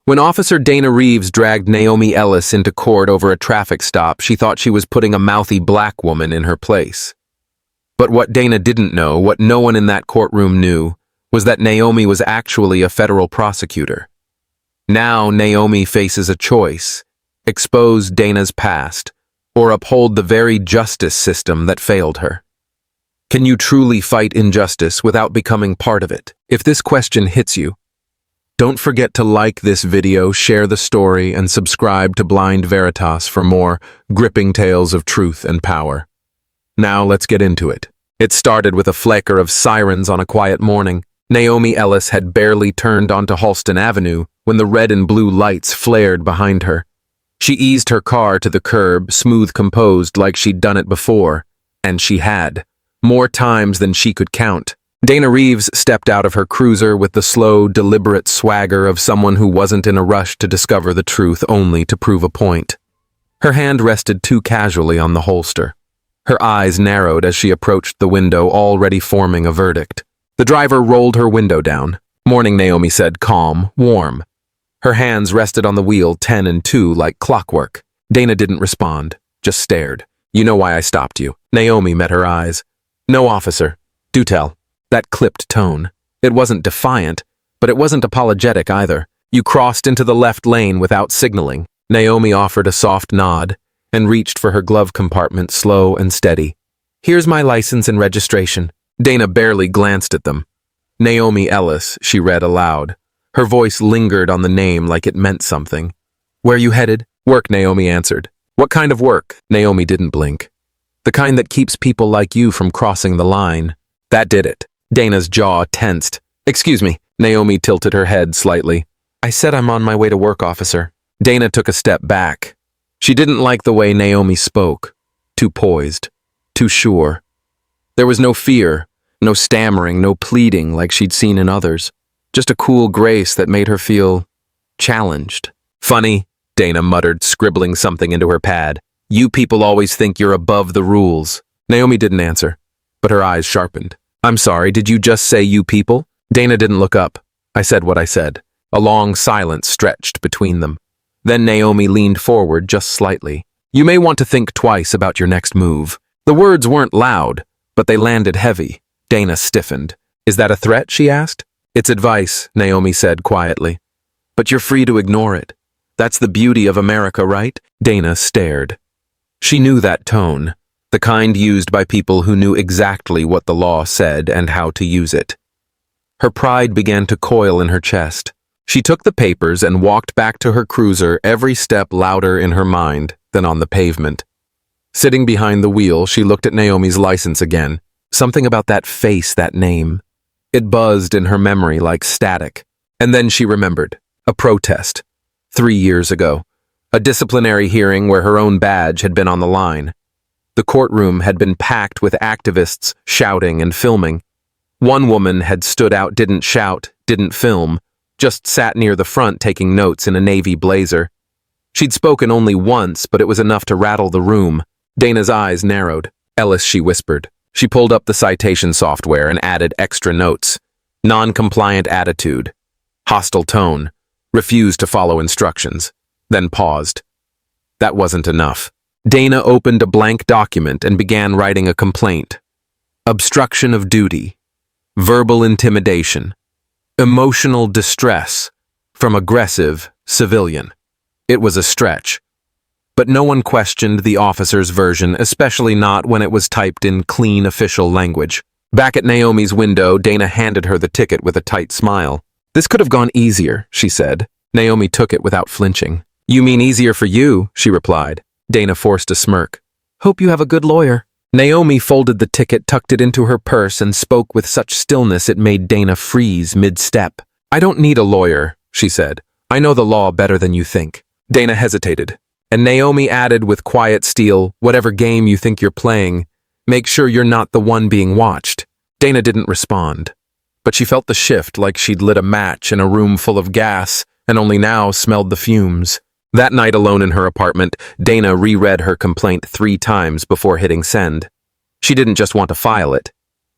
When Officer Dana Reeves dragged Naomi Ellis into court over a traffic stop, she thought she was putting a mouthy black woman in her place. But what Dana didn't know, what no one in that courtroom knew, was that Naomi was actually a federal prosecutor. Now Naomi faces a choice: expose Dana's past, or uphold the very justice system that failed her. Can you truly fight injustice without becoming part of it? If this question hits you, don't forget to like this video, share the story, and subscribe to Blind Veritas for more gripping tales of truth and power. Now let's get into it. It started with a flicker of sirens on a quiet morning. Naomi Ellis had barely turned onto Halston Avenue when the red and blue lights flared behind her. She eased her car to the curb, smooth composed like she'd done it before, and she had. More times than she could count. Dana Reeves stepped out of her cruiser with the slow, deliberate swagger of someone who wasn't in a rush to discover the truth only to prove a point. Her hand rested too casually on the holster. Her eyes narrowed as she approached the window, already forming a verdict. The driver rolled her window down. "Morning," Naomi said, calm, warm. Her hands rested on the wheel 10 and 2 like clockwork. Dana didn't respond, just stared. "You know why I stopped you?" Naomi met her eyes. "No, officer. Do tell." That clipped tone. It wasn't defiant, but it wasn't apologetic either. "You crossed into the left lane without signaling." Naomi offered a soft nod and reached for her glove compartment, slow and steady. "Here's my license and registration." Dana barely glanced at them. "Naomi Ellis," she read aloud. Her voice lingered on the name like it meant something. "Where you headed?" "Work," Naomi answered. "What kind of work?" Naomi didn't blink. "The kind that keeps people like you from crossing the line." That did it. Dana's jaw tensed. "Excuse me." Naomi tilted her head slightly. "I said I'm on my way to work, officer." Dana took a step back. She didn't like the way Naomi spoke. Too poised. Too sure. There was no fear, no stammering, no pleading like she'd seen in others. Just a cool grace that made her feel challenged. "Funny," Dana muttered, scribbling something into her pad. "You people always think you're above the rules." Naomi didn't answer, but her eyes sharpened. "I'm sorry, did you just say you people?" Dana didn't look up. "I said what I said." A long silence stretched between them. Then Naomi leaned forward just slightly. "You may want to think twice about your next move." The words weren't loud, but they landed heavy. Dana stiffened. "Is that a threat?" she asked. "It's advice," Naomi said quietly. "But you're free to ignore it. That's the beauty of America, right?" Dana stared. She knew that tone. The kind used by people who knew exactly what the law said and how to use it. Her pride began to coil in her chest. She took the papers and walked back to her cruiser, every step louder in her mind than on the pavement. Sitting behind the wheel, she looked at Naomi's license again. Something about that face, that name. It buzzed in her memory like static. And then she remembered. A protest. 3 years ago. A disciplinary hearing where her own badge had been on the line. The courtroom had been packed with activists shouting and filming. One woman had stood out, didn't shout, didn't film, just sat near the front taking notes in a navy blazer. She'd spoken only once, but it was enough to rattle the room. Dana's eyes narrowed. "Ellis," she whispered. She pulled up the citation software and added extra notes. Non-compliant attitude. Hostile tone. Refused to follow instructions. Then paused. That wasn't enough. Dana opened a blank document and began writing a complaint. Obstruction of duty. Verbal intimidation. Emotional distress from aggressive civilian. It was a stretch. But no one questioned the officer's version, especially not when it was typed in clean official language. Back at Naomi's window, Dana handed her the ticket with a tight smile. "This could have gone easier," she said. Naomi took it without flinching. "You mean easier for you," she replied. Dana forced a smirk. "Hope you have a good lawyer." Naomi folded the ticket, tucked it into her purse, and spoke with such stillness it made Dana freeze mid-step. "I don't need a lawyer," she said. "I know the law better than you think." Dana hesitated, and Naomi added with quiet steel, "Whatever game you think you're playing, make sure you're not the one being watched." Dana didn't respond, but she felt the shift like she'd lit a match in a room full of gas and only now smelled the fumes. That night alone in her apartment, Dana reread her complaint 3 times before hitting send. She didn't just want to file it.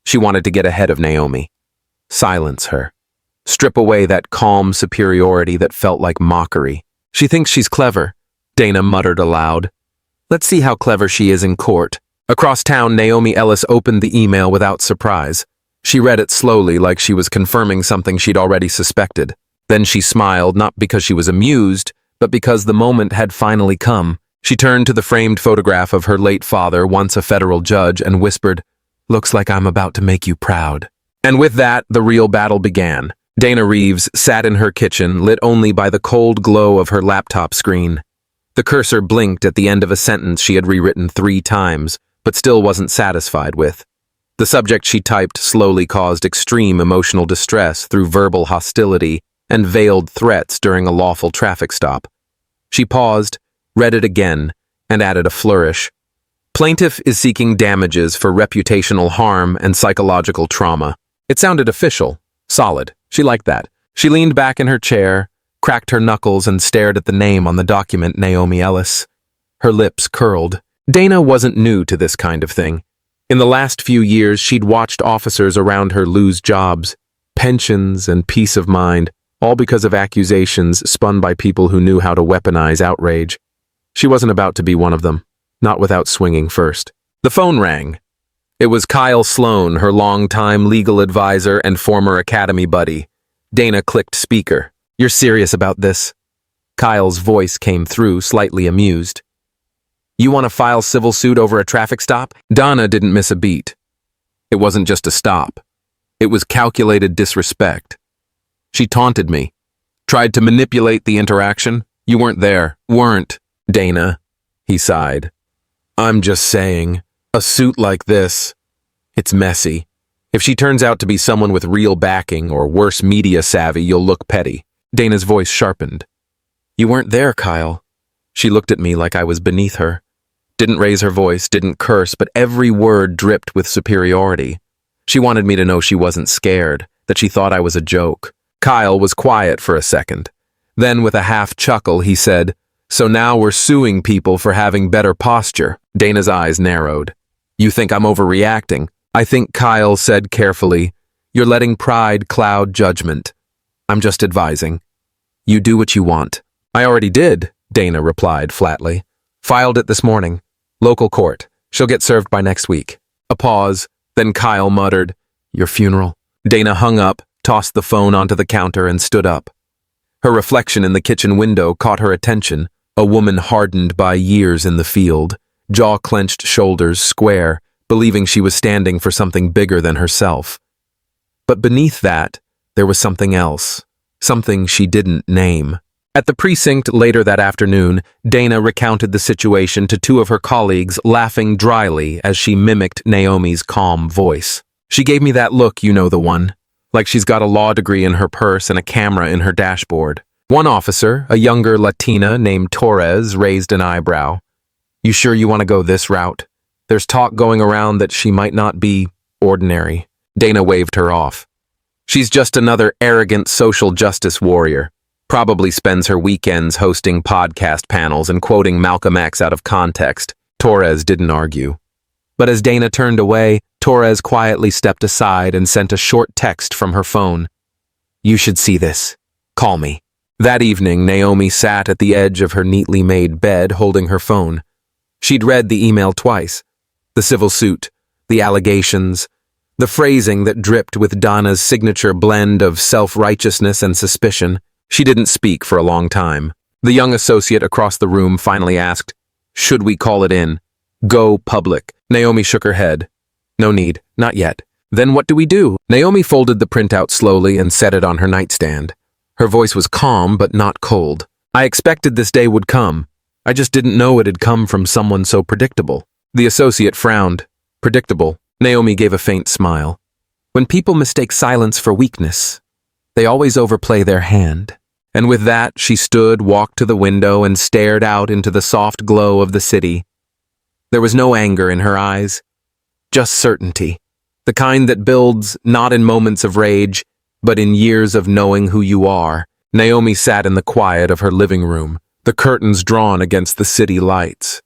She wanted to get ahead of Naomi. Silence her. strip away that calm superiority that felt like mockery. She thinks she's clever, Dana muttered aloud. Let's see how clever she is in court. Across town, Naomi Ellis opened the email without surprise. She read it slowly, like she was confirming something she'd already suspected. Then she smiled, not because she was amused, but because the moment had finally come. She turned to the framed photograph of her late father, once a federal judge, and whispered, "Looks like I'm about to make you proud." And with that, the real battle began. Dana Reeves sat in her kitchen, lit only by the cold glow of her laptop screen. The cursor blinked at the end of a sentence she had rewritten 3 times, but still wasn't satisfied with. The subject she typed slowly caused extreme emotional distress through verbal hostility and veiled threats during a lawful traffic stop. She paused, read it again, and added a flourish. Plaintiff is seeking damages for reputational harm and psychological trauma. It sounded official, solid. She liked that. She leaned back in her chair, cracked her knuckles, and stared at the name on the document, Naomi Ellis. Her lips curled. Dana wasn't new to this kind of thing. In the last few years, she'd watched officers around her lose jobs, pensions, and peace of mind, all because of accusations spun by people who knew how to weaponize outrage. She wasn't about to be one of them, not without swinging first. The phone rang. It was Kyle Sloan, her longtime legal advisor and former academy buddy. Dana clicked speaker. "You're serious about this?" Kyle's voice came through, slightly amused. "You want to file civil suit over a traffic stop?" Donna didn't miss a beat. It wasn't just a stop. It was calculated disrespect. She taunted me. Tried to manipulate the interaction. "You weren't there." "Weren't, Dana," he sighed. "I'm just saying, a suit like this, it's messy. If she turns out to be someone with real backing or worse media savvy, you'll look petty." Dana's voice sharpened. "You weren't there, Kyle." She looked at me like I was beneath her. Didn't raise her voice, didn't curse, but every word dripped with superiority. She wanted me to know she wasn't scared, that she thought I was a joke. Kyle was quiet for a second. Then, with a half chuckle, he said, "So now we're suing people for having better posture." Dana's eyes narrowed. "You think I'm overreacting?" "I think," Kyle said carefully, "you're letting pride cloud judgment. I'm just advising. You do what you want." "I already did," Dana replied flatly. "Filed it this morning. Local court. She'll get served by next week." A pause, then Kyle muttered, "Your funeral?" Dana hung up, tossed the phone onto the counter, and stood up. Her reflection in the kitchen window caught her attention, a woman hardened by years in the field, jaw-clenched, shoulders square, believing she was standing for something bigger than herself. But beneath that, there was something else, something she didn't name. At the precinct later that afternoon, Dana recounted the situation to 2 of her colleagues, laughing dryly as she mimicked Naomi's calm voice. "She gave me that look, you know the one, like she's got a law degree in her purse and a camera in her dashboard." One officer, a younger Latina named Torres, raised an eyebrow. "You sure you want to go this route? There's talk going around that she might not be ordinary." Dana waved her off. "She's just another arrogant social justice warrior. Probably spends her weekends hosting podcast panels and quoting Malcolm X out of context." Torres didn't argue. But as Dana turned away, Torres quietly stepped aside and sent a short text from her phone. "You should see this. Call me." That evening, Naomi sat at the edge of her neatly made bed holding her phone. She'd read the email twice. The civil suit, the allegations, the phrasing that dripped with Donna's signature blend of self-righteousness and suspicion. She didn't speak for a long time. The young associate across the room finally asked, "Should we call it in? Go public?" Naomi shook her head. "No need, not yet." "Then what do we do?" Naomi folded the printout slowly and set it on her nightstand. Her voice was calm but not cold. "I expected this day would come. I just didn't know it had come from someone so predictable." The associate frowned. "Predictable?" Naomi gave a faint smile. "When people mistake silence for weakness, they always overplay their hand." And with that, she stood, walked to the window, and stared out into the soft glow of the city. There was no anger in her eyes, just certainty, the kind that builds not in moments of rage, but in years of knowing who you are. Naomi sat in the quiet of her living room, the curtains drawn against the city lights.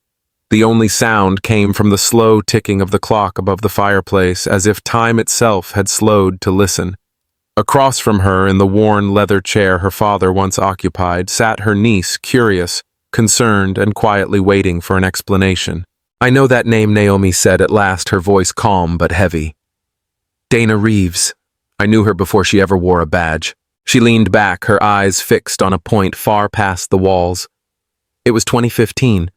The only sound came from the slow ticking of the clock above the fireplace, as if time itself had slowed to listen. Across from her, in the worn leather chair her father once occupied, sat her niece, curious, concerned, and quietly waiting for an explanation. "I know that name," Naomi said at last, her voice calm but heavy. "Dana Reeves. I knew her before she ever wore a badge." She leaned back, her eyes fixed on a point far past the walls. "It was 2015.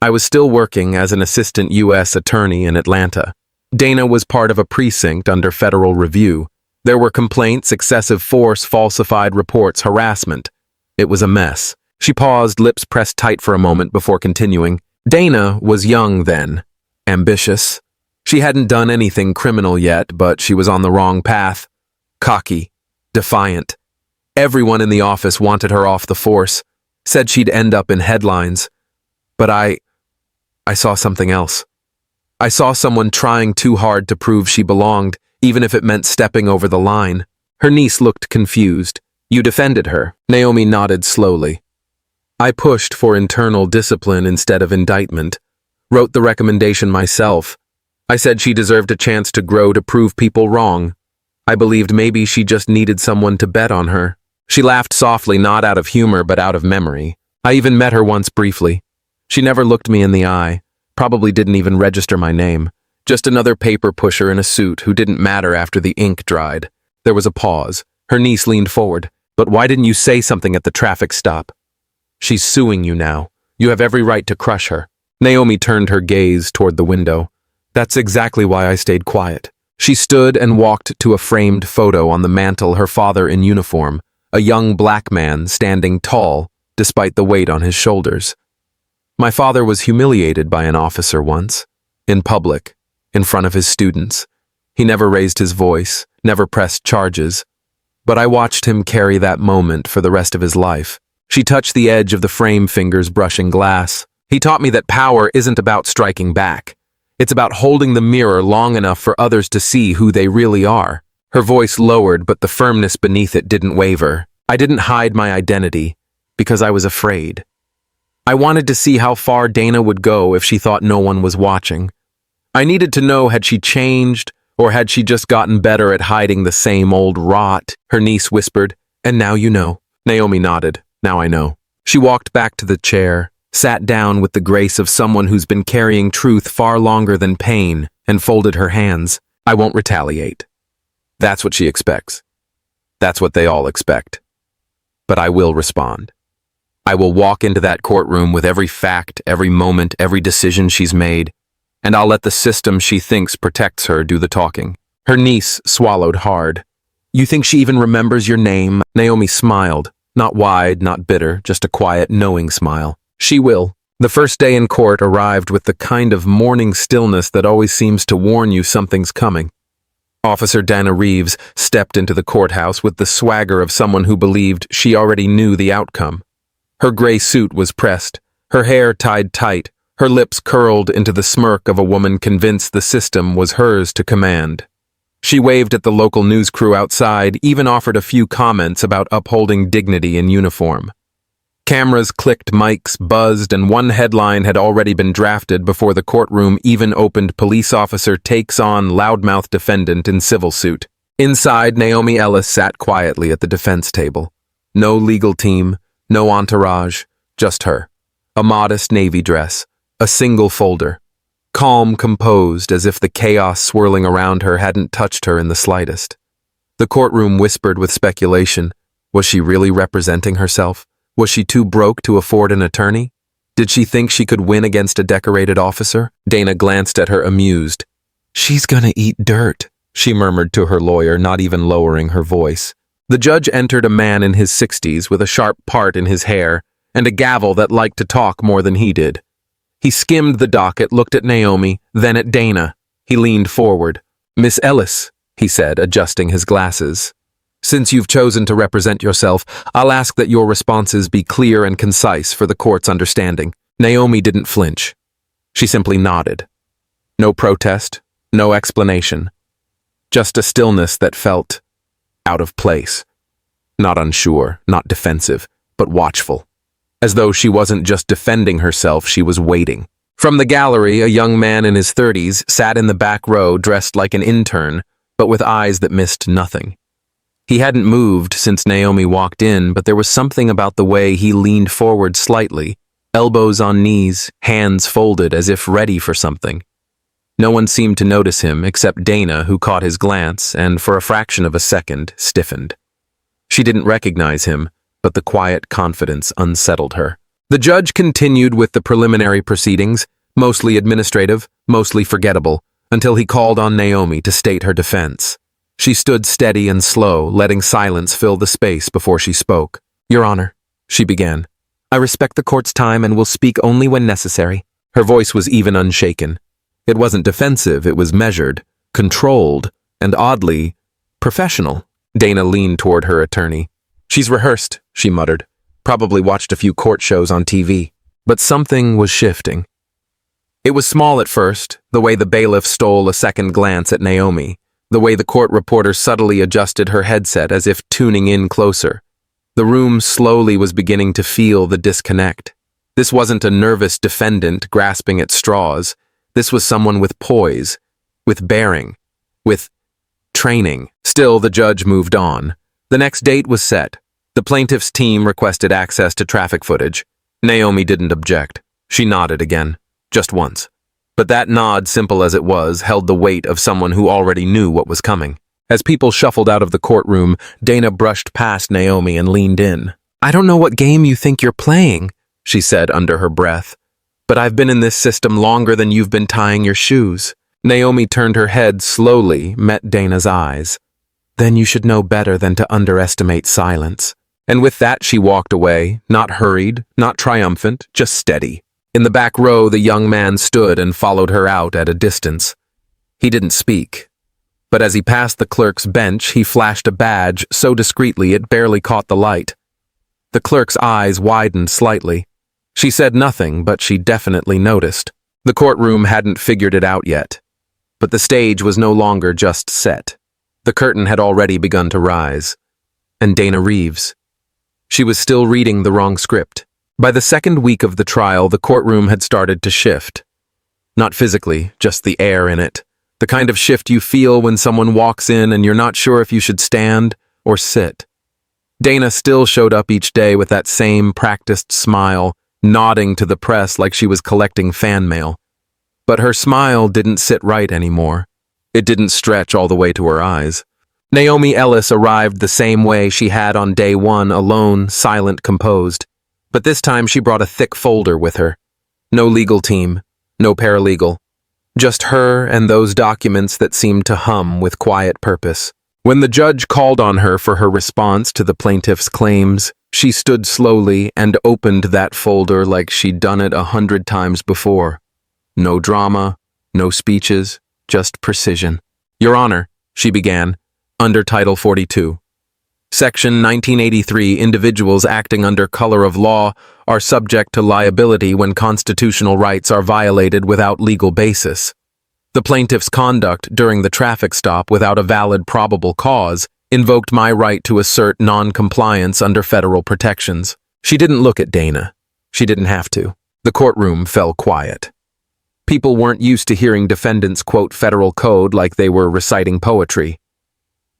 I was still working as an assistant U.S. attorney in Atlanta. Dana was part of a precinct under federal review. There were complaints, excessive force, falsified reports, harassment. It was a mess." She paused, lips pressed tight for a moment before continuing. Dana was young then, ambitious. She hadn't done anything criminal yet, but she was on the wrong path. Cocky, defiant. Everyone in the office wanted her off the force, said she'd end up in headlines. But I saw something else. I saw someone trying too hard to prove she belonged, even if it meant stepping over the line. Her niece looked confused. "You defended her?" Naomi nodded slowly. "I pushed for internal discipline instead of indictment. Wrote the recommendation myself. I said she deserved a chance to grow to prove people wrong. I believed maybe she just needed someone to bet on her." She laughed softly, not out of humor but out of memory. "I even met her once briefly. She never looked me in the eye, probably didn't even register my name. Just another paper pusher in a suit who didn't matter after the ink dried." There was a pause. Her niece leaned forward. "But why didn't you say something at the traffic stop? She's suing you now. You have every right to crush her." Naomi turned her gaze toward the window. "That's exactly why I stayed quiet." She stood and walked to a framed photo on the mantel, her father in uniform, a young black man standing tall, despite the weight on his shoulders. "My father was humiliated by an officer once, in public, in front of his students. He never raised his voice, never pressed charges. But I watched him carry that moment for the rest of his life." She touched the edge of the frame, fingers brushing glass. "He taught me that power isn't about striking back. It's about holding the mirror long enough for others to see who they really are." Her voice lowered, but the firmness beneath it didn't waver. "I didn't hide my identity because I was afraid. I wanted to see how far Dana would go if she thought no one was watching. I needed to know, had she changed, or had she just gotten better at hiding the same old rot?" Her niece whispered. "And now you know." Naomi nodded. "Now I know." She walked back to the chair, sat down with the grace of someone who's been carrying truth far longer than pain, and folded her hands. "I won't retaliate." That's what she expects. That's what they all expect. But I will respond. I will walk into that courtroom with every fact, every moment, every decision she's made, and I'll let the system she thinks protects her do the talking. Her niece swallowed hard. "You think she even remembers your name?" Naomi smiled, not wide, not bitter, just a quiet, knowing smile. "She will." The first day in court arrived with the kind of morning stillness that always seems to warn you something's coming. Officer Dana Reeves stepped into the courthouse with the swagger of someone who believed she already knew the outcome. Her gray suit was pressed, her hair tied tight, her lips curled into the smirk of a woman convinced the system was hers to command. She waved at the local news crew outside, even offered a few comments about upholding dignity in uniform. Cameras clicked, mics buzzed, and one headline had already been drafted before the courtroom even opened. "Police officer takes on loudmouth defendant in civil suit." Inside, Naomi Ellis sat quietly at the defense table. No legal team, no entourage, just her. A modest navy dress, a single folder. Calm, composed, as if the chaos swirling around her hadn't touched her in the slightest. The courtroom whispered with speculation. Was she really representing herself? Was she too broke to afford an attorney? Did she think she could win against a decorated officer? Dana glanced at her, amused. "She's gonna eat dirt," she murmured to her lawyer, not even lowering her voice. The judge entered, a man in his 60s with a sharp part in his hair and a gavel that liked to talk more than he did. He skimmed the docket, looked at Naomi, then at Dana. He leaned forward. "Miss Ellis," he said, adjusting his glasses. "Since you've chosen to represent yourself, I'll ask that your responses be clear and concise for the court's understanding." Naomi didn't flinch. She simply nodded. No protest, no explanation. Just a stillness that felt out of place. Not unsure, not defensive, but watchful. As though she wasn't just defending herself, she was waiting. From the gallery, a young man in his 30s sat in the back row dressed like an intern, but with eyes that missed nothing. He hadn't moved since Naomi walked in, but there was something about the way he leaned forward slightly, elbows on knees, hands folded as if ready for something. No one seemed to notice him except Dana, who caught his glance and, for a fraction of a second, stiffened. She didn't recognize him, but the quiet confidence unsettled her. The judge continued with the preliminary proceedings, mostly administrative, mostly forgettable, until he called on Naomi to state her defense. She stood steady and slow, letting silence fill the space before she spoke. "Your Honor," she began, "I respect the court's time and will speak only when necessary." Her voice was even unshaken. It wasn't defensive, it was measured, controlled, and oddly professional. Dana leaned toward her attorney. "She's rehearsed," she muttered. "Probably watched a few court shows on TV." But something was shifting. It was small at first, the way the bailiff stole a second glance at Naomi, the way the court reporter subtly adjusted her headset as if tuning in closer. The room slowly was beginning to feel the disconnect. This wasn't a nervous defendant grasping at straws. This was someone with poise, with bearing, with training. Still, the judge moved on. The next date was set. The plaintiff's team requested access to traffic footage. Naomi didn't object. She nodded again, just once. But that nod, simple as it was, held the weight of someone who already knew what was coming. As people shuffled out of the courtroom, Dana brushed past Naomi and leaned in. "I don't know what game you think you're playing," she said under her breath, "but I've been in this system longer than you've been tying your shoes." Naomi turned her head slowly, met Dana's eyes. "Then you should know better than to underestimate silence." And with that she walked away, not hurried, not triumphant, just steady. In the back row, the young man stood and followed her out at a distance. He didn't speak, but as he passed the clerk's bench, he flashed a badge so discreetly it barely caught the light. The clerk's eyes widened slightly. She said nothing, but she definitely noticed. The courtroom hadn't figured it out yet, but the stage was no longer just set. The curtain had already begun to rise. And Dana Reeves. She was still reading the wrong script. By the second week of the trial, the courtroom had started to shift. Not physically, just the air in it. The kind of shift you feel when someone walks in and you're not sure if you should stand or sit. Dana still showed up each day with that same practiced smile, nodding to the press like she was collecting fan mail. But her smile didn't sit right anymore. It didn't stretch all the way to her eyes. Naomi Ellis arrived the same way she had on day one, alone, silent, composed. But this time she brought a thick folder with her. No legal team, no paralegal. Just her and those documents that seemed to hum with quiet purpose. When the judge called on her for her response to the plaintiff's claims, she stood slowly and opened that folder like she'd done it 100 times before. No drama, no speeches, just precision. "Your Honor," she began, under Title 42. Section 1983, individuals acting under color of law are subject to liability when constitutional rights are violated without legal basis. The plaintiff's conduct during the traffic stop without a valid probable cause invoked my right to assert non-compliance under federal protections. She didn't look at Dana. She didn't have to. The courtroom fell quiet. People weren't used to hearing defendants quote federal code like they were reciting poetry.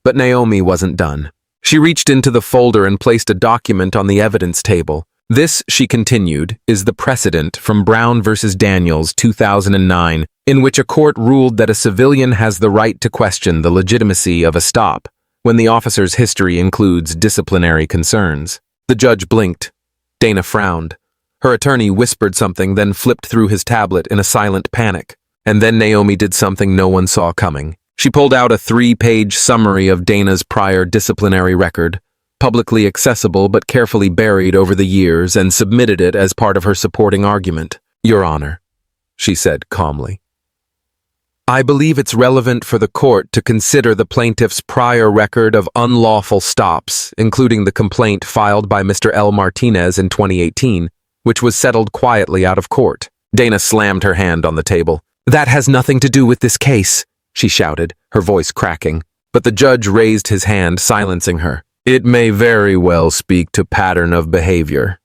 But Naomi wasn't done. She reached into the folder and placed a document on the evidence table. "This," she continued, "is the precedent from Brown v. Daniels, 2009, in which a court ruled that a civilian has the right to question the legitimacy of a stop when the officer's history includes disciplinary concerns." The judge blinked. Dana frowned. Her attorney whispered something, then flipped through his tablet in a silent panic. And then Naomi did something no one saw coming. She pulled out a 3-page summary of Dana's prior disciplinary record, publicly accessible but carefully buried over the years, and submitted it as part of her supporting argument. "Your Honor," she said calmly, "I believe it's relevant for the court to consider the plaintiff's prior record of unlawful stops, including the complaint filed by Mr. L. Martinez in 2018, which was settled quietly out of court." Dana slammed her hand on the table. "That has nothing to do with this case," she shouted, her voice cracking. But the judge raised his hand, silencing her. "It may very well speak to pattern of behavior.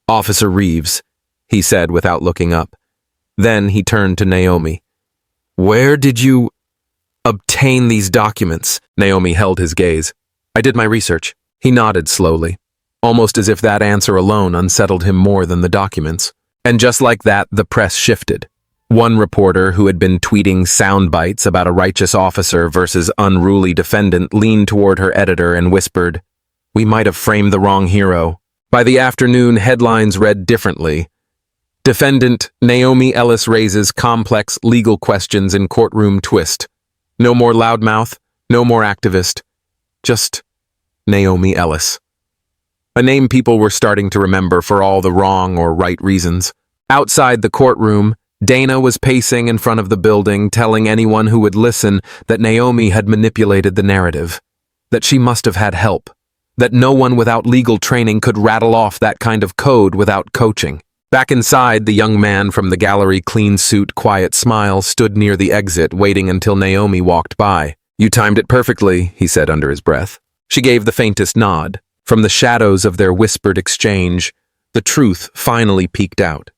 Officer Reeves," he said without looking up. Then he turned to Naomi. "Where did you obtain these documents?" Naomi held his gaze. I did my research. He nodded slowly, almost as if that answer alone unsettled him more than the documents. And just like that, the press shifted. One reporter who had been tweeting sound bites about a righteous officer versus unruly defendant leaned toward her editor and whispered, "We might have framed the wrong hero." By the afternoon, headlines read differently. Defendant Naomi Ellis raises complex legal questions in courtroom twist. No more loudmouth, no more activist. Just Naomi Ellis. A name people were starting to remember for all the wrong or right reasons. Outside the courtroom, Dana was pacing in front of the building, telling anyone who would listen that Naomi had manipulated the narrative, that she must have had help, that no one without legal training could rattle off that kind of code without coaching. Back inside, the young man from the gallery clean suit, quiet smile stood near the exit, waiting until Naomi walked by. "You timed it perfectly," he said under his breath. She gave the faintest nod. From the shadows of their whispered exchange, the truth finally peeked out.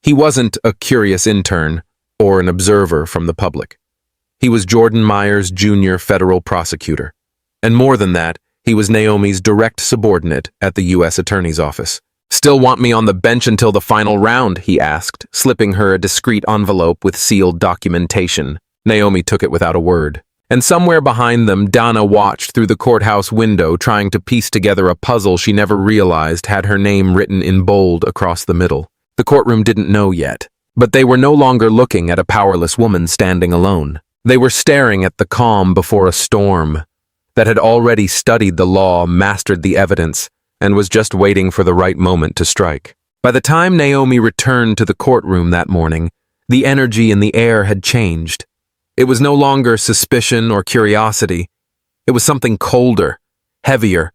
He wasn't a curious intern or an observer from the public. He was Jordan Myers, Jr., federal prosecutor. And more than that, he was Naomi's direct subordinate at the U.S. Attorney's Office. "Still want me on the bench until the final round?" he asked, slipping her a discreet envelope with sealed documentation. Naomi took it without a word. And somewhere behind them, Donna watched through the courthouse window, trying to piece together a puzzle she never realized had her name written in bold across the middle. The courtroom didn't know yet, but they were no longer looking at a powerless woman standing alone. They were staring at the calm before a storm that had already studied the law, mastered the evidence, and was just waiting for the right moment to strike. By the time Naomi returned to the courtroom that morning, the energy in the air had changed. It was no longer suspicion or curiosity. It was something colder, heavier,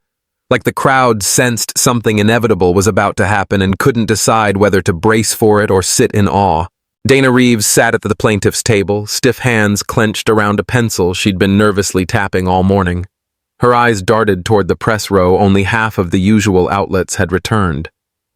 like the crowd sensed something inevitable was about to happen and couldn't decide whether to brace for it or sit in awe. Dana Reeves sat at the plaintiff's table, stiff hands clenched around a pencil she'd been nervously tapping all morning. Her eyes darted toward the press row. Only half of the usual outlets had returned.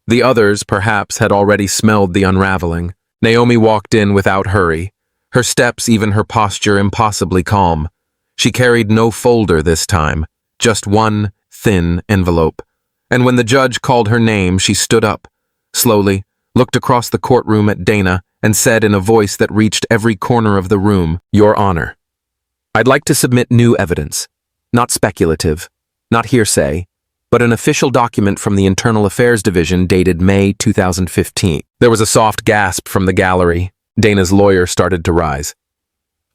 The others, perhaps, had already smelled the unraveling. Naomi walked in without hurry, her steps, even her posture, impossibly calm. She carried no folder this time, just one thin envelope. And when the judge called her name, she stood up, slowly, looked across the courtroom at Dana, and said in a voice that reached every corner of the room, "Your Honor, I'd like to submit new evidence. Not speculative, not hearsay, but an official document from the Internal Affairs Division dated May 2015. There was a soft gasp from the gallery. Dana's lawyer started to rise.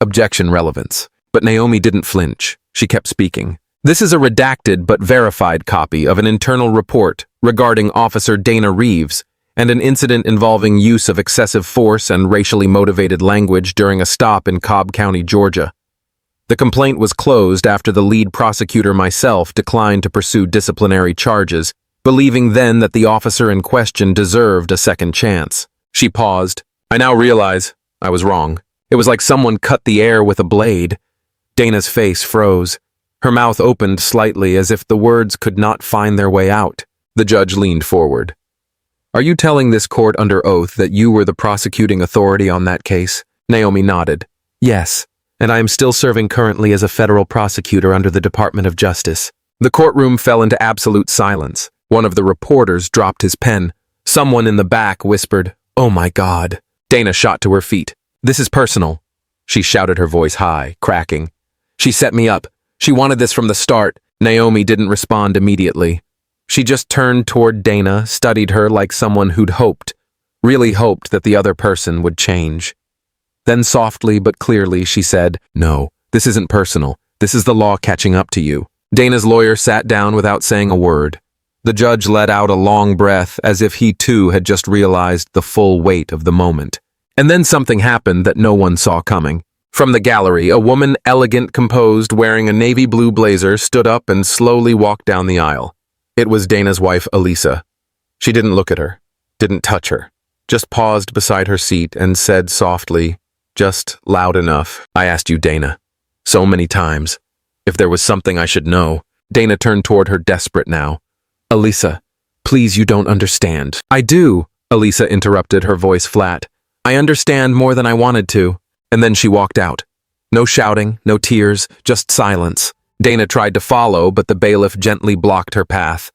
Objection relevance. But Naomi didn't flinch. She kept speaking. "This is a redacted but verified copy of an internal report regarding Officer Dana Reeves and an incident involving use of excessive force and racially motivated language during a stop in Cobb County, Georgia. The complaint was closed after the lead prosecutor, myself, declined to pursue disciplinary charges, believing then that the officer in question deserved a second chance." She paused. "I now realize I was wrong. It was like someone cut the air with a blade." Dana's face froze. Her mouth opened slightly as if the words could not find their way out. The judge leaned forward. "Are you telling this court under oath that you were the prosecuting authority on that case?" Naomi nodded. "Yes, and I am still serving currently as a federal prosecutor under the Department of Justice." The courtroom fell into absolute silence. One of the reporters dropped his pen. Someone in the back whispered, "Oh my God." Dana shot to her feet. "This is personal," she shouted, her voice high, cracking. "She set me up. She wanted this from the start." Naomi didn't respond immediately. She just turned toward Dana, studied her like someone who'd hoped, really hoped that the other person would change. Then softly but clearly she said, "No, this isn't personal. This is the law catching up to you." Dana's lawyer sat down without saying a word. The judge let out a long breath as if he too had just realized the full weight of the moment. And then something happened that no one saw coming. From the gallery, a woman, elegant, composed, wearing a navy blue blazer, stood up and slowly walked down the aisle. It was Dana's wife, Elisa. She didn't look at her, didn't touch her, just paused beside her seat and said softly, just loud enough, "I asked you, Dana, so many times, if there was something I should know." Dana turned toward her, desperate now. "Elisa, please, you don't understand." "I do," Elisa interrupted, her voice flat. "I understand more than I wanted to." And then she walked out. No shouting, no tears, just silence. Dana tried to follow, but the bailiff gently blocked her path.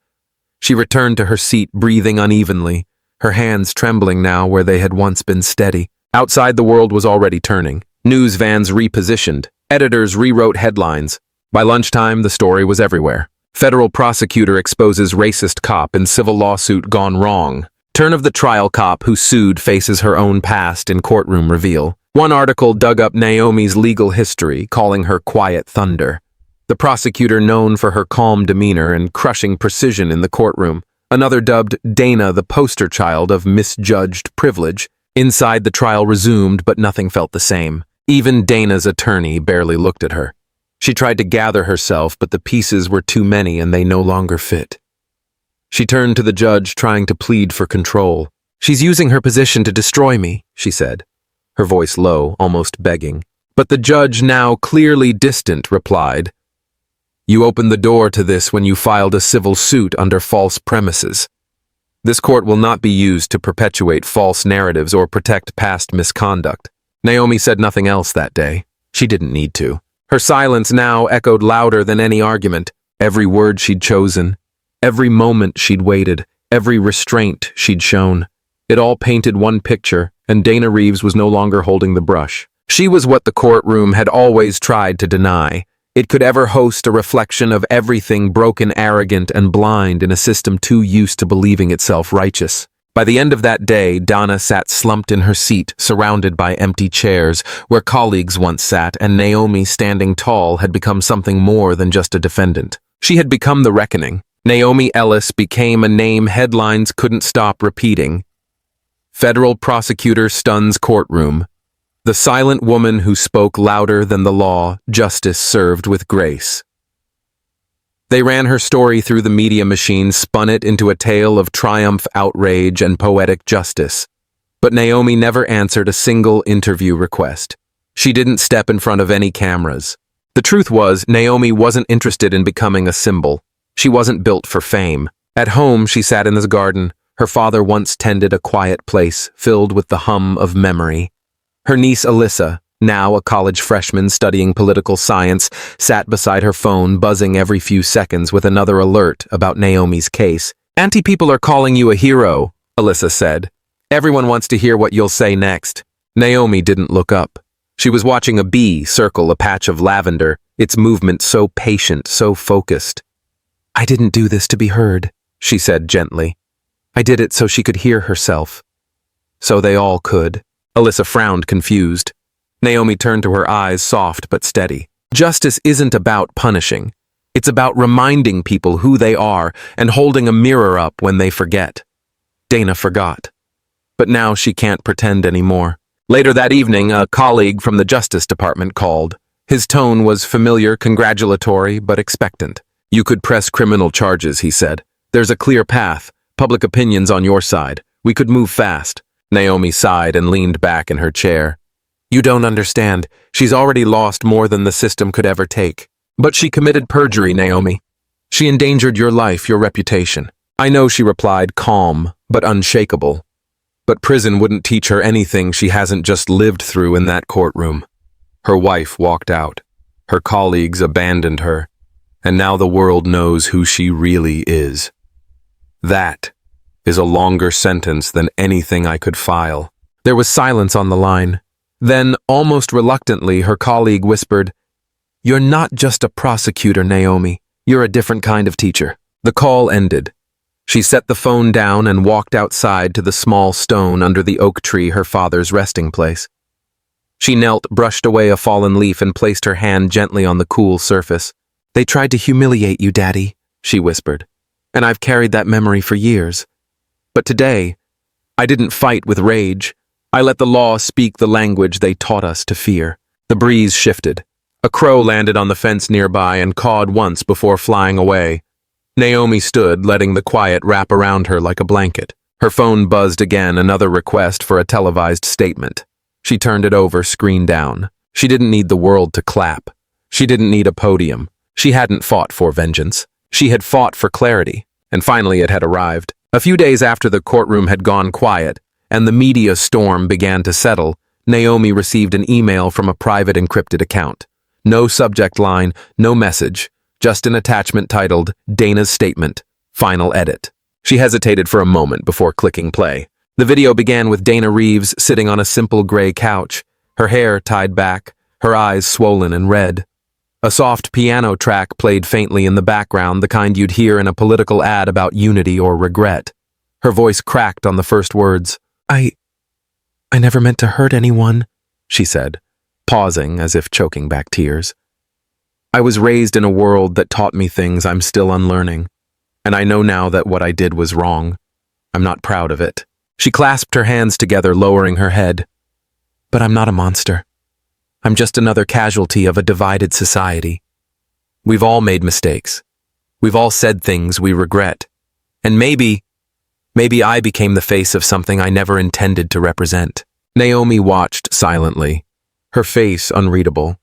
She returned to her seat, breathing unevenly, her hands trembling now where they had once been steady. Outside, the world was already turning. News vans repositioned. Editors rewrote headlines. By lunchtime, the story was everywhere. Federal prosecutor exposes racist cop in civil lawsuit gone wrong. Turn of the trial cop who sued faces her own past in courtroom reveal. One article dug up Naomi's legal history, calling her quiet thunder. The prosecutor known for her calm demeanor and crushing precision in the courtroom. Another dubbed Dana the poster child of misjudged privilege. Inside, the trial resumed, but nothing felt the same. Even Dana's attorney barely looked at her. She tried to gather herself, but the pieces were too many and they no longer fit. She turned to the judge, trying to plead for control. "She's using her position to destroy me," she said, her voice low, almost begging. But the judge, now clearly distant, replied, "You opened the door to this when you filed a civil suit under false premises. This court will not be used to perpetuate false narratives or protect past misconduct." Naomi said nothing else that day. She didn't need to. Her silence now echoed louder than any argument. Every word she'd chosen, every moment she'd waited, every restraint she'd shown. It all painted one picture, and Dana Reeves was no longer holding the brush. She was what the courtroom had always tried to deny. It could ever host a reflection of everything broken, arrogant, and blind in a system too used to believing itself righteous. By the end of that day, Donna sat slumped in her seat, surrounded by empty chairs, where colleagues once sat, and Naomi, standing tall, had become something more than just a defendant. She had become the reckoning. Naomi Ellis became a name headlines couldn't stop repeating. Federal prosecutor stuns courtroom. The silent woman who spoke louder than the law, justice served with grace. They ran her story through the media machine, spun it into a tale of triumph, outrage, and poetic justice. But Naomi never answered a single interview request. She didn't step in front of any cameras. The truth was, Naomi wasn't interested in becoming a symbol. She wasn't built for fame. At home, she sat in the garden. Her father once tended a quiet place, filled with the hum of memory. Her niece Alyssa, now a college freshman studying political science, sat beside her phone, buzzing every few seconds with another alert about Naomi's case. "Auntie, people are calling you a hero," Alyssa said. "Everyone wants to hear what you'll say next." Naomi didn't look up. She was watching a bee circle a patch of lavender, its movement so patient, so focused. "I didn't do this to be heard," she said gently. "I did it so she could hear herself. So they all could." Alyssa frowned, confused. Naomi turned to her eyes, soft but steady. "Justice isn't about punishing. It's about reminding people who they are and holding a mirror up when they forget." Dana forgot. But now she can't pretend anymore. Later that evening, a colleague from the Justice Department called. His tone was familiar, congratulatory, but expectant. "You could press criminal charges," he said. "There's a clear path. Public opinion's on your side. We could move fast." Naomi sighed and leaned back in her chair. "You don't understand. She's already lost more than the system could ever take." "But she committed perjury, Naomi. She endangered your life, your reputation." "I know," she replied, calm but unshakable. "But prison wouldn't teach her anything she hasn't just lived through in that courtroom." Her wife walked out. Her colleagues abandoned her. And now the world knows who she really is. That is a longer sentence than anything I could file. There was silence on the line. Then, almost reluctantly, her colleague whispered, "You're not just a prosecutor, Naomi. You're a different kind of teacher." The call ended. She set the phone down and walked outside to the small stone under the oak tree, her father's resting place. She knelt, brushed away a fallen leaf, and placed her hand gently on the cool surface. "They tried to humiliate you, Daddy," she whispered, "and I've carried that memory for years. But today, I didn't fight with rage. I let the law speak the language they taught us to fear." The breeze shifted. A crow landed on the fence nearby and cawed once before flying away. Naomi stood, letting the quiet wrap around her like a blanket. Her phone buzzed again, another request for a televised statement. She turned it over, screen down. She didn't need the world to clap. She didn't need a podium. She hadn't fought for vengeance. She had fought for clarity, and finally it had arrived. A few days after the courtroom had gone quiet, and the media storm began to settle, Naomi received an email from a private encrypted account. No subject line, no message, just an attachment titled Dana's Statement, Final Edit. She hesitated for a moment before clicking play. The video began with Dana Reeves sitting on a simple gray couch, her hair tied back, her eyes swollen and red. A soft piano track played faintly in the background, the kind you'd hear in a political ad about unity or regret. Her voice cracked on the first words. I never meant to hurt anyone, she said, pausing as if choking back tears. I was raised in a world that taught me things I'm still unlearning, and I know now that what I did was wrong. I'm not proud of it. She clasped her hands together, lowering her head. But I'm not a monster. I'm just another casualty of a divided society. We've all made mistakes. We've all said things we regret. And maybe I became the face of something I never intended to represent. Naomi watched silently, her face unreadable,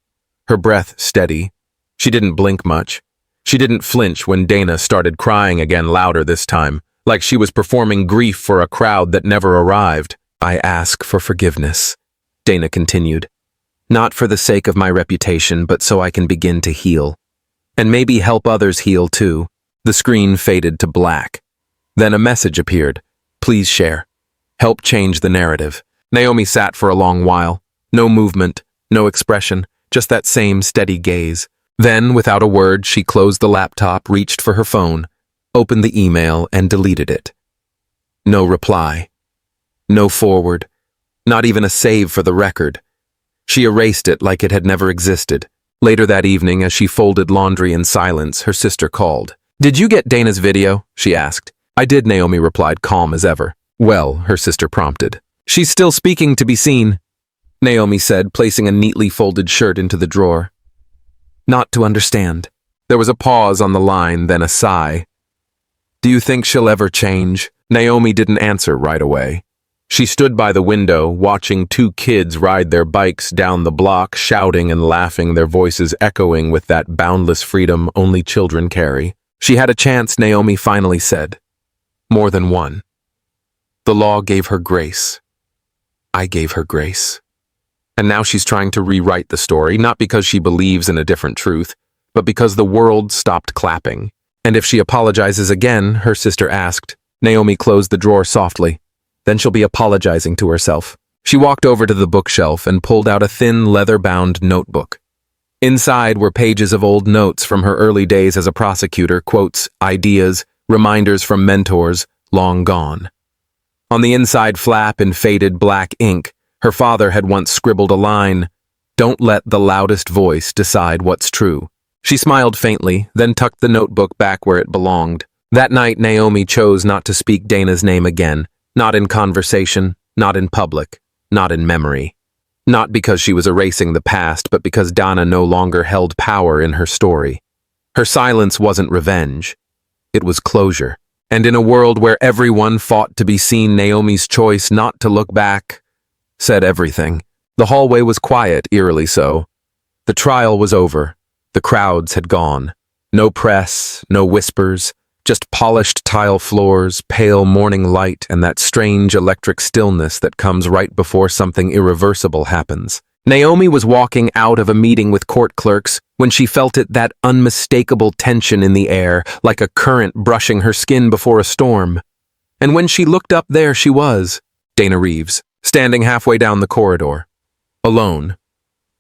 her breath steady. She didn't blink much. She didn't flinch when Dana started crying again, louder this time, like she was performing grief for a crowd that never arrived. I ask for forgiveness, Dana continued. Not for the sake of my reputation, but so I can begin to heal. And maybe help others heal too. The screen faded to black. Then a message appeared. Please share. Help change the narrative. Naomi sat for a long while. No movement, no expression, just that same steady gaze. Then, without a word, she closed the laptop, reached for her phone, opened the email, and deleted it. No reply. No forward. Not even a save for the record. She erased it like it had never existed. Later that evening, as she folded laundry in silence, her sister called. Did you get Dana's video? She asked. I did, Naomi replied, calm as ever. Well, her sister prompted. She's still speaking to be seen, Naomi said, placing a neatly folded shirt into the drawer. Not to understand. There was a pause on the line, then a sigh. Do you think she'll ever change? Naomi didn't answer right away. She stood by the window, watching two kids ride their bikes down the block, shouting and laughing, their voices echoing with that boundless freedom only children carry. She had a chance, Naomi finally said. More than one. The law gave her grace. I gave her grace. And now she's trying to rewrite the story, not because she believes in a different truth, but because the world stopped clapping. And if she apologizes again, her sister asked. Naomi closed the drawer softly. Then she'll be apologizing to herself. She walked over to the bookshelf and pulled out a thin, leather-bound notebook. Inside were pages of old notes from her early days as a prosecutor, quotes, ideas, reminders from mentors, long gone. On the inside flap in faded black ink, her father had once scribbled a line, "Don't let the loudest voice decide what's true." She smiled faintly, then tucked the notebook back where it belonged. That night, Naomi chose not to speak Dana's name again. Not in conversation, not in public, not in memory. Not because she was erasing the past, but because Dana no longer held power in her story. Her silence wasn't revenge. It was closure. And in a world where everyone fought to be seen, Naomi's choice not to look back said everything. The hallway was quiet, eerily so. The trial was over. The crowds had gone. No press, no whispers. Just polished tile floors, pale morning light, and that strange electric stillness that comes right before something irreversible happens. Naomi was walking out of a meeting with court clerks when she felt that unmistakable tension in the air, like a current brushing her skin before a storm. And when she looked up, there she was, Dana Reeves, standing halfway down the corridor. Alone.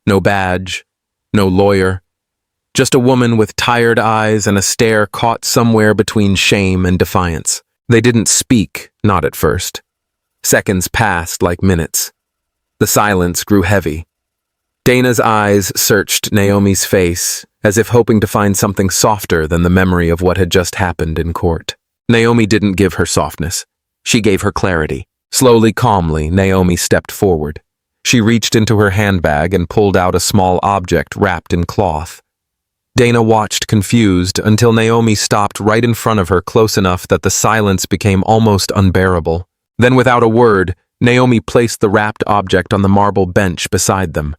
No badge, no lawyer. Just a woman with tired eyes and a stare caught somewhere between shame and defiance. They didn't speak, not at first. Seconds passed like minutes. The silence grew heavy. Dana's eyes searched Naomi's face, as if hoping to find something softer than the memory of what had just happened in court. Naomi didn't give her softness. She gave her clarity. Slowly, calmly, Naomi stepped forward. She reached into her handbag and pulled out a small object wrapped in cloth. Dana watched confused until Naomi stopped right in front of her, close enough that the silence became almost unbearable. Then, without a word, Naomi placed the wrapped object on the marble bench beside them.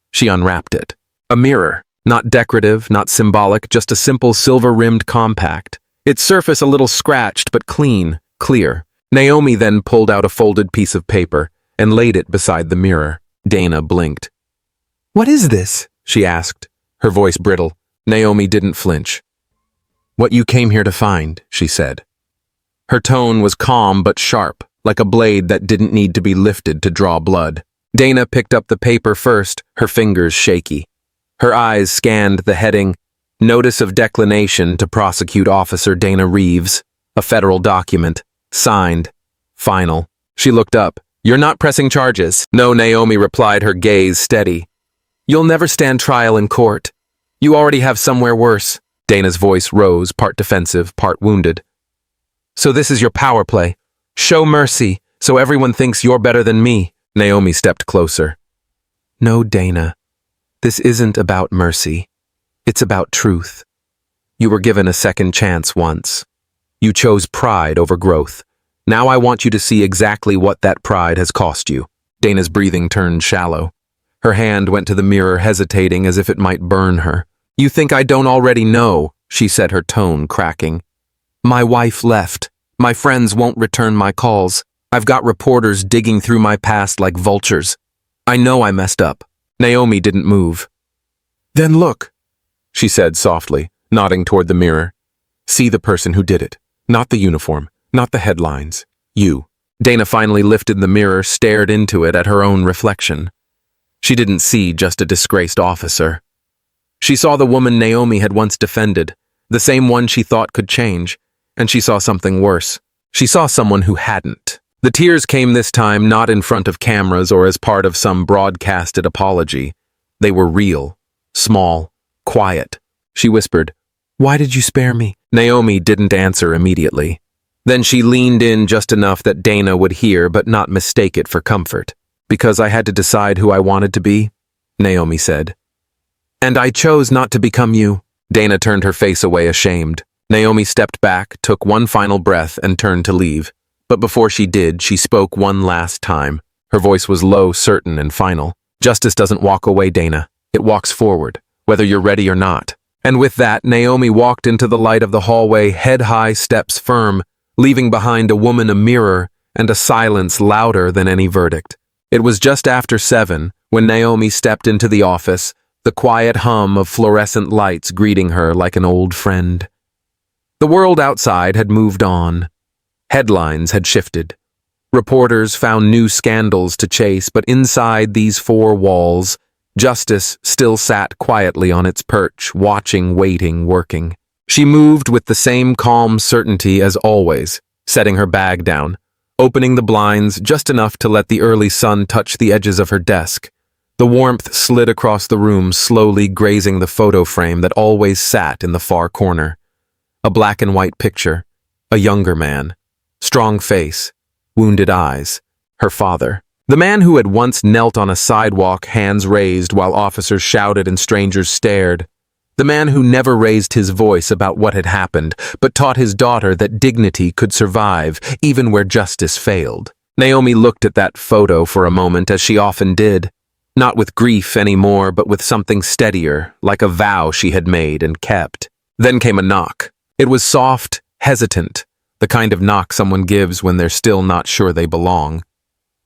She unwrapped it. A mirror, not decorative, not symbolic, just a simple silver-rimmed compact. Its surface a little scratched, but clean, clear. Naomi then pulled out a folded piece of paper and laid it beside the mirror. Dana blinked. "What is this?" she asked, her voice brittle. Naomi didn't flinch. "What you came here to find," she said. Her tone was calm but sharp, like a blade that didn't need to be lifted to draw blood. Dana picked up the paper first, her fingers shaky. Her eyes scanned the heading, Notice of Declination to Prosecute Officer Dana Reeves, a federal document, signed, final. She looked up. "You're not pressing charges." "No," Naomi replied, her gaze steady. "You'll never stand trial in court. You already have somewhere worse." Dana's voice rose, part defensive, part wounded. "So this is your power play. Show mercy, so everyone thinks you're better than me." Naomi stepped closer. "No, Dana. This isn't about mercy. It's about truth. You were given a second chance once. You chose pride over growth. Now I want you to see exactly what that pride has cost you." Dana's breathing turned shallow. Her hand went to the mirror, hesitating as if it might burn her. "You think I don't already know," she said, her tone cracking. "My wife left. My friends won't return my calls. I've got reporters digging through my past like vultures. I know I messed up." Naomi didn't move. "Then look," she said softly, nodding toward the mirror. "See the person who did it. Not the uniform, not the headlines. You." Dana finally lifted the mirror, stared into it at her own reflection. She didn't see just a disgraced officer. She saw the woman Naomi had once defended, the same one she thought could change, and she saw something worse. She saw someone who hadn't. The tears came this time not in front of cameras or as part of some broadcasted apology. They were real, small, quiet. She whispered, "Why did you spare me?" Naomi didn't answer immediately. Then she leaned in just enough that Dana would hear but not mistake it for comfort. "Because I had to decide who I wanted to be," Naomi said. "And I chose not to become you." Dana turned her face away ashamed. Naomi stepped back, took one final breath, and turned to leave. But before she did, she spoke one last time. Her voice was low, certain, and final. "Justice doesn't walk away, Dana. It walks forward, whether you're ready or not." And with that, Naomi walked into the light of the hallway, head high, steps firm, leaving behind a woman, a mirror, and a silence louder than any verdict. It was just after 7 when Naomi stepped into the office, the quiet hum of fluorescent lights greeting her like an old friend. The world outside had moved on. Headlines had shifted. Reporters found new scandals to chase, but inside these 4 walls, justice still sat quietly on its perch, watching, waiting, working. She moved with the same calm certainty as always, setting her bag down, opening the blinds just enough to let the early sun touch the edges of her desk. The warmth slid across the room, slowly grazing the photo frame that always sat in the far corner. A black and white picture, a younger man, strong face, wounded eyes, her father. The man who had once knelt on a sidewalk, hands raised while officers shouted and strangers stared. The man who never raised his voice about what had happened, but taught his daughter that dignity could survive, even where justice failed. Naomi looked at that photo for a moment, as she often did. Not with grief anymore, but with something steadier, like a vow she had made and kept. Then came a knock. It was soft, hesitant, the kind of knock someone gives when they're still not sure they belong.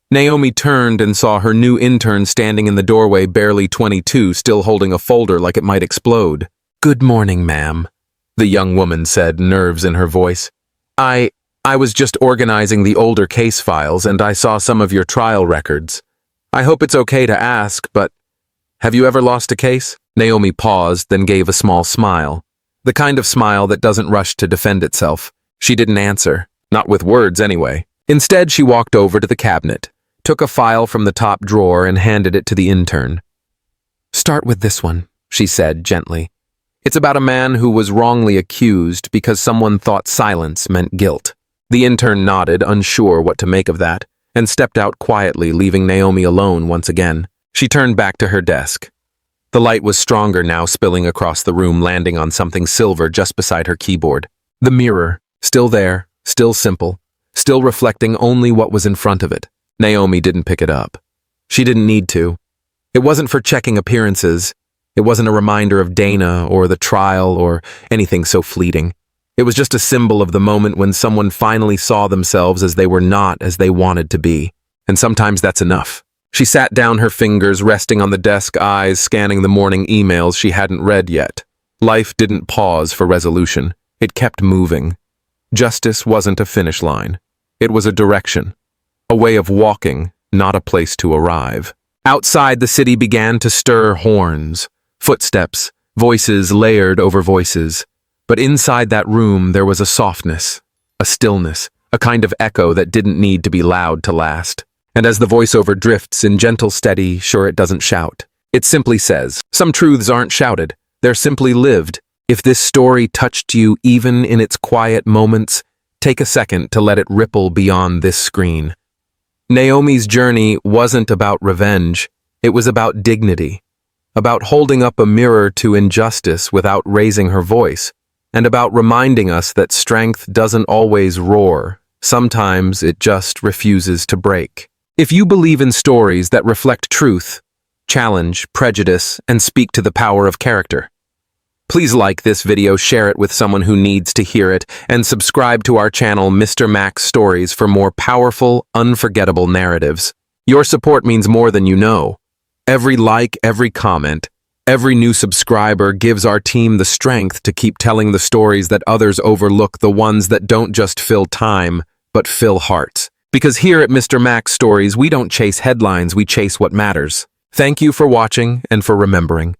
Naomi turned and saw her new intern standing in the doorway, barely 22, still holding a folder like it might explode. "Good morning, ma'am," the young woman said, nerves in her voice. I was just organizing the older case files, and I saw some of your trial records. I hope it's okay to ask, but have you ever lost a case?" Naomi paused, then gave a small smile. The kind of smile that doesn't rush to defend itself. She didn't answer, not with words anyway. Instead, she walked over to the cabinet, took a file from the top drawer, and handed it to the intern. "Start with this one," she said gently. "It's about a man who was wrongly accused because someone thought silence meant guilt." The intern nodded, unsure what to make of that, and stepped out quietly, leaving Naomi alone once again. She turned back to her desk. The light was stronger now, spilling across the room, landing on something silver just beside her keyboard. The mirror, still there, still simple, still reflecting only what was in front of it. Naomi didn't pick it up. She didn't need to. It wasn't for checking appearances. It wasn't a reminder of Dana or the trial or anything so fleeting. It was just a symbol of the moment when someone finally saw themselves as they were not as they wanted to be. And sometimes that's enough. She sat down, her fingers resting on the desk, eyes scanning the morning emails she hadn't read yet. Life didn't pause for resolution. It kept moving. Justice wasn't a finish line. It was a direction. A way of walking, not a place to arrive. Outside, the city began to stir horns, footsteps, voices layered over voices. But inside that room, there was a softness, a stillness, a kind of echo that didn't need to be loud to last. And as the voiceover drifts in gentle, steady, sure it doesn't shout. It simply says, some truths aren't shouted, they're simply lived. If this story touched you even in its quiet moments, take a second to let it ripple beyond this screen. Naomi's journey wasn't about revenge, it was about dignity, about holding up a mirror to injustice without raising her voice, and about reminding us that strength doesn't always roar, sometimes it just refuses to break. If you believe in stories that reflect truth, challenge prejudice, and speak to the power of character, please like this video, share it with someone who needs to hear it, and subscribe to our channel Mr. Max Stories for more powerful, unforgettable narratives. Your support means more than you know. Every like, every comment, every new subscriber gives our team the strength to keep telling the stories that others overlook, the ones that don't just fill time, but fill hearts. Because here at Mr. Max Stories, we don't chase headlines, we chase what matters. Thank you for watching and for remembering.